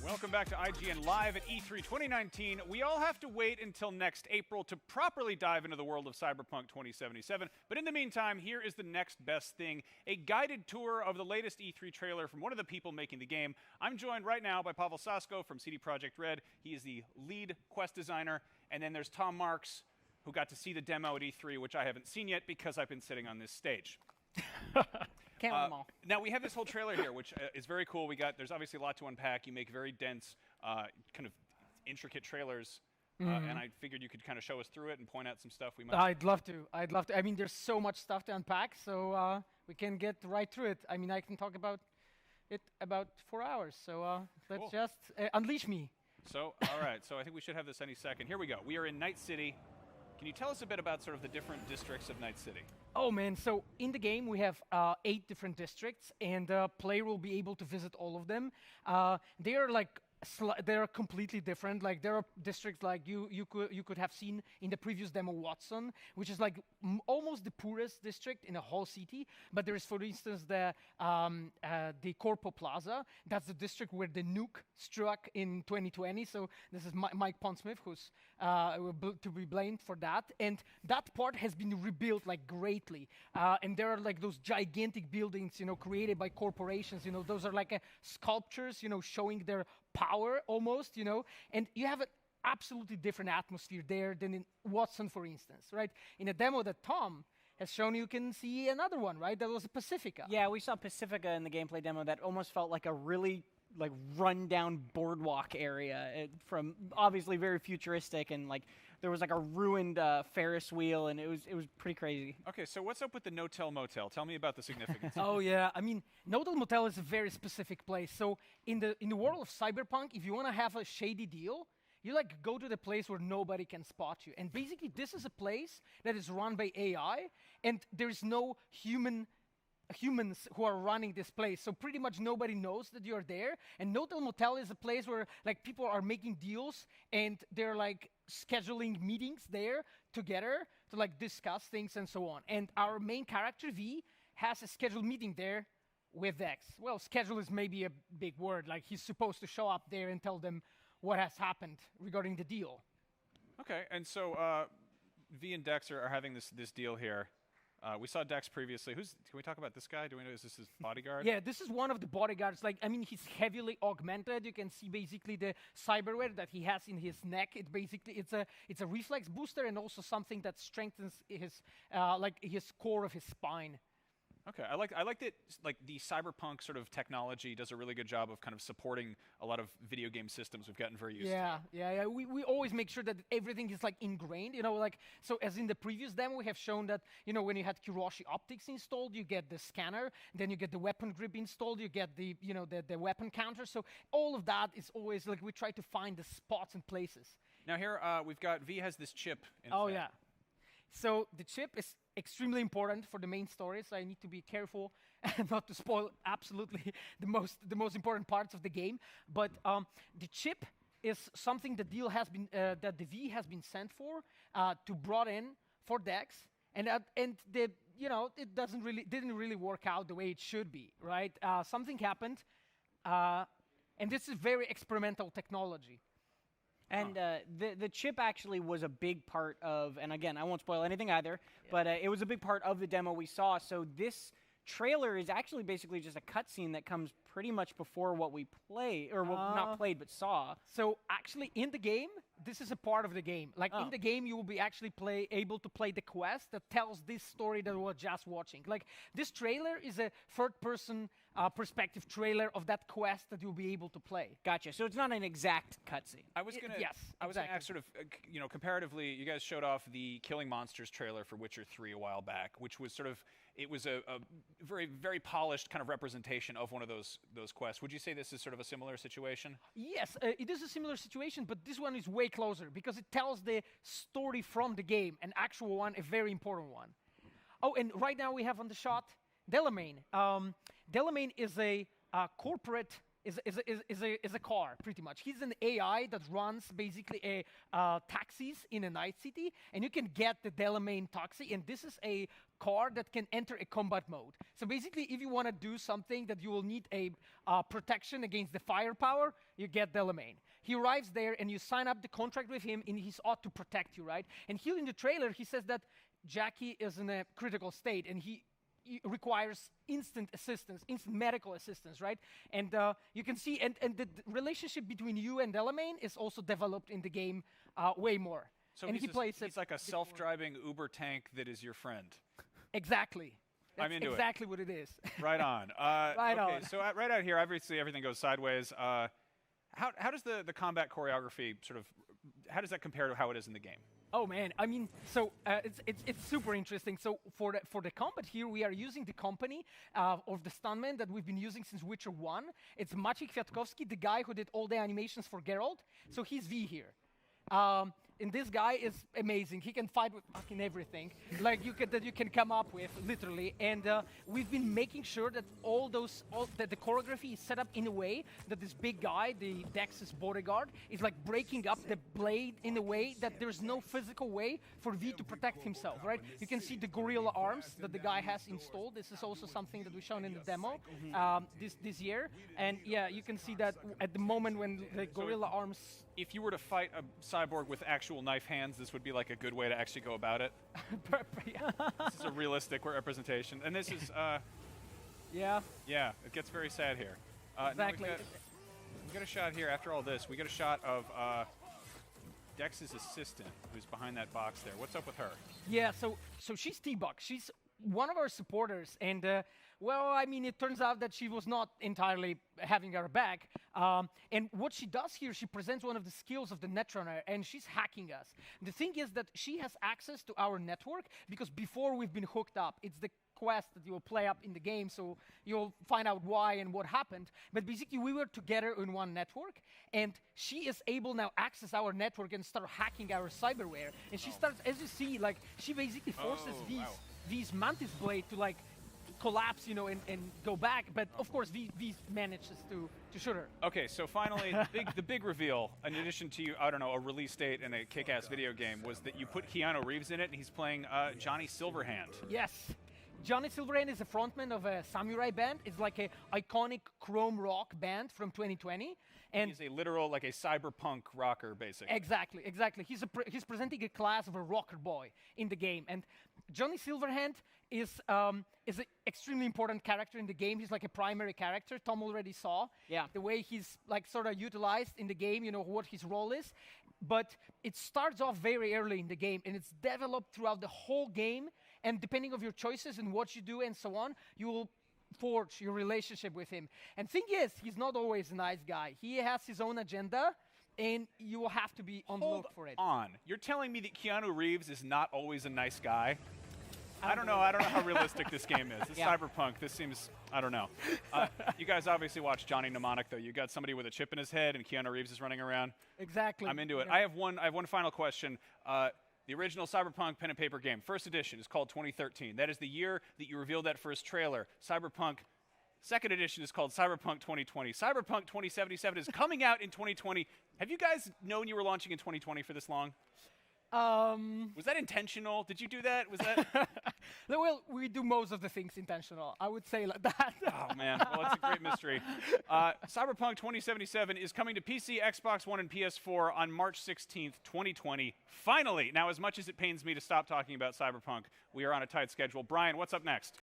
Welcome back to IGN Live at E3 2019. We all have to wait until next April to properly dive into the world of CyberPunk 2077. But in the meantime, here is the next best thing, a guided tour of the latest E3 trailer from one of the people making the game. I'm joined right now by Pavel Sasko from CD Projekt Red. He is the lead quest designer. And then there's Tom Marks, who got to see the demo at E3, which I haven't seen yet because I've been sitting on this stage. Can't win them all. Now, we have this whole trailer here, which is very cool. There's obviously a lot to unpack. You make very dense, kind of intricate trailers, and I figured you could kind of show us through it and point out some stuff we might. I'd love to. I mean, there's so much stuff to unpack, so we can get right through it. I mean, I can talk about it about 4 hours, so let's Cool. just unleash me. So, all right. So I think we should have this any second. Here we go. We are in Night City. Can you tell us a bit about sort of the different districts of Night City? Oh man, so in the game we have 8 different districts, and the player will be able to visit all of them. They are like they're completely different. Like there are districts like you could have seen in the previous demo, Watson, which is like almost the poorest district in the whole city. But there is, for instance, the Corpo Plaza. That's the district where the nuke struck in 2020. So this is Mike Pondsmith, who's to be blamed for that. And that part has been rebuilt like greatly. And there are like those gigantic buildings, created by corporations. Those are like sculptures, showing their power almost, and you have an absolutely different atmosphere there than in Watson, for instance, right? In a demo that Tom has shown, you can see another one, right? That was a Pacifica. Yeah, we saw Pacifica in the gameplay demo that almost felt like a really run-down boardwalk area, from obviously very futuristic, and like there was like a ruined Ferris wheel, and it was pretty crazy. Okay, so what's up with the No-Tell Motel? Tell me about the significance. Oh yeah, I mean, Notel Motel is a very specific place. So in the world of Cyberpunk, if you want to have a shady deal, you like go to the place where nobody can spot you. And basically, this is a place that is run by AI, and there is no humans who are running this place, so pretty much nobody knows that you're there. And Notel Motel is a place where like people are making deals, and they're like scheduling meetings there together to like discuss things and so on. And our main character V has a scheduled meeting there with Dex. Well, schedule is maybe a big word. Like he's supposed to show up there and tell them what has happened regarding the deal. Okay, and so V and Dex are having this deal here. We saw Dex previously. Can we talk about this guy? Do we know, is this his bodyguard? Yeah, this is one of the bodyguards. Like, I mean, he's heavily augmented. You can see basically the cyberware that he has in his neck. It's a reflex booster, and also something that strengthens his his core of his spine. Okay, I like that. Like the cyberpunk sort of technology does a really good job of kind of supporting a lot of video game systems we've gotten very used to. Yeah. We always make sure that everything is like ingrained. Like so. As in the previous demo, we have shown that when you had Kiroshi optics installed, you get the scanner, then you get the weapon grip installed, you get the the weapon counter. So all of that is always like we try to find the spots and places. Now here we've got V has this chip. Oh yeah. So the chip is extremely important for the main story, so I need to be careful not to spoil absolutely the most important parts of the game. But the chip is something that the V has been sent for to brought in for Dex, and it didn't really work out the way it should be, right? Something happened, and this is very experimental technology. And the chip actually was a big part of, and again, I won't spoil anything either, but it was a big part of the demo we saw. So this trailer is actually basically just a cutscene that comes pretty much before what we play, or not played, but saw. So actually in the game, this is a part of the game. Like in the game, you will be actually able to play the quest that tells this story that we were just watching. Like this trailer is a third-person perspective trailer of that quest that you'll be able to play. Gotcha. So it's not an exact cutscene. I was gonna exactly. ask sort of comparatively. You guys showed off the Killing Monsters trailer for Witcher 3 a while back, which was sort of a very very polished kind of representation of one of those quests. Would you say this is sort of a similar situation? Yes, it is a similar situation, but this one is way closer because it tells the story from the game, an actual one, a very important one. Oh, and right now we have on the shot Delamain. Delamain is a corporate is a car, pretty much. He's an AI that runs basically taxis in a night city, and you can get the Delamain taxi, and this is a car that can enter a combat mode. So basically, if you want to do something that you will need a protection against the firepower, you get Delamain. He arrives there, and you sign up the contract with him, and he's ought to protect you, right? And here in the trailer, he says that Jackie is in a critical state, and he requires instant assistance, instant medical assistance, right? And you can see, and the relationship between you and Delamain is also developed in the game way more. So and he's like a self-driving Uber tank that is your friend. Exactly. That's I'm into exactly what it is. Right on. Right okay, on. so right out here, obviously everything goes sideways. How does the combat choreography how does that compare to how it is in the game? Oh man, I mean, so it's super interesting. So for the combat here, we are using the company of the stuntman that we've been using since Witcher 1. It's Maciej Kwiatkowski, the guy who did all the animations for Geralt. So he's V here. And this guy is amazing. He can fight with fucking everything, like that you can come up with, literally. And we've been making sure that that the choreography is set up in a way that this big guy, the Dex's bodyguard, is like breaking up the blade in a way that there's no physical way for V to protect himself, right? You can see the gorilla arms that the guy has installed. This is also something that we've shown in the demo this year. And yeah, you can see that at the moment when the gorilla arms. If you were to fight a cyborg with actual knife hands, this would be like a good way to actually go about it. This is a realistic representation, and this is yeah, it gets very sad here. Exactly. We got a shot here. After all this, we got a shot of Dex's assistant, who's behind that box there. What's up with her? Yeah, so she's T-Buck. She's one of our supporters, and well, I mean, it turns out that she was not entirely having our back. And what she does here, she presents one of the skills of the Netrunner, and she's hacking us. The thing is that she has access to our network, because before we've been hooked up. It's the quest that you will play up in the game, so you'll find out why and what happened. But basically, we were together in one network, and she is able now access our network and start hacking our cyberware. And she starts, as you see, like, she basically forces these Mantis blade to, like, collapse, you know, and go back, but of course V manages to shoot her. Okay, so finally, the big reveal, in addition to, I don't know, a release date and a kick-ass video game, was that you put Keanu Reeves in it, and he's playing Johnny Silverhand. Yes. Johnny Silverhand is a frontman of a samurai band. It's like an iconic chrome rock band from 2020. And he's a literal, like a cyberpunk rocker, basically. Exactly. He's presenting a class of a rocker boy in the game. And Johnny Silverhand is an extremely important character in the game. He's like a primary character. Tom already saw the way he's like sort of utilized in the game, you know, what his role is. But it starts off very early in the game, and it's developed throughout the whole game. And depending on your choices and what you do and so on, you will forge your relationship with him. And thing is, he's not always a nice guy. He has his own agenda, and you will have to be on the look for it. Hold on. You're telling me that Keanu Reeves is not always a nice guy? I don't know how realistic this game is. It's Cyberpunk. This seems, I don't know. You guys obviously watch Johnny Mnemonic, though. You got somebody with a chip in his head, and Keanu Reeves is running around. Exactly. I'm into it. Yeah. I have one final question. The original Cyberpunk pen and paper game, first edition, is called 2013. That is the year that you revealed that first trailer. Cyberpunk second edition is called Cyberpunk 2020. Cyberpunk 2077 is coming out in 2020. Have you guys known you were launching in 2020 for this long? Was that intentional? Did you do that? Was that? Well, we do most of the things intentional. I would say like that. Oh, man. Well, it's a great mystery. Cyberpunk 2077 is coming to PC, Xbox One, and PS4 on March 16th, 2020. Finally! Now, as much as it pains me to stop talking about Cyberpunk, we are on a tight schedule. Brian, what's up next?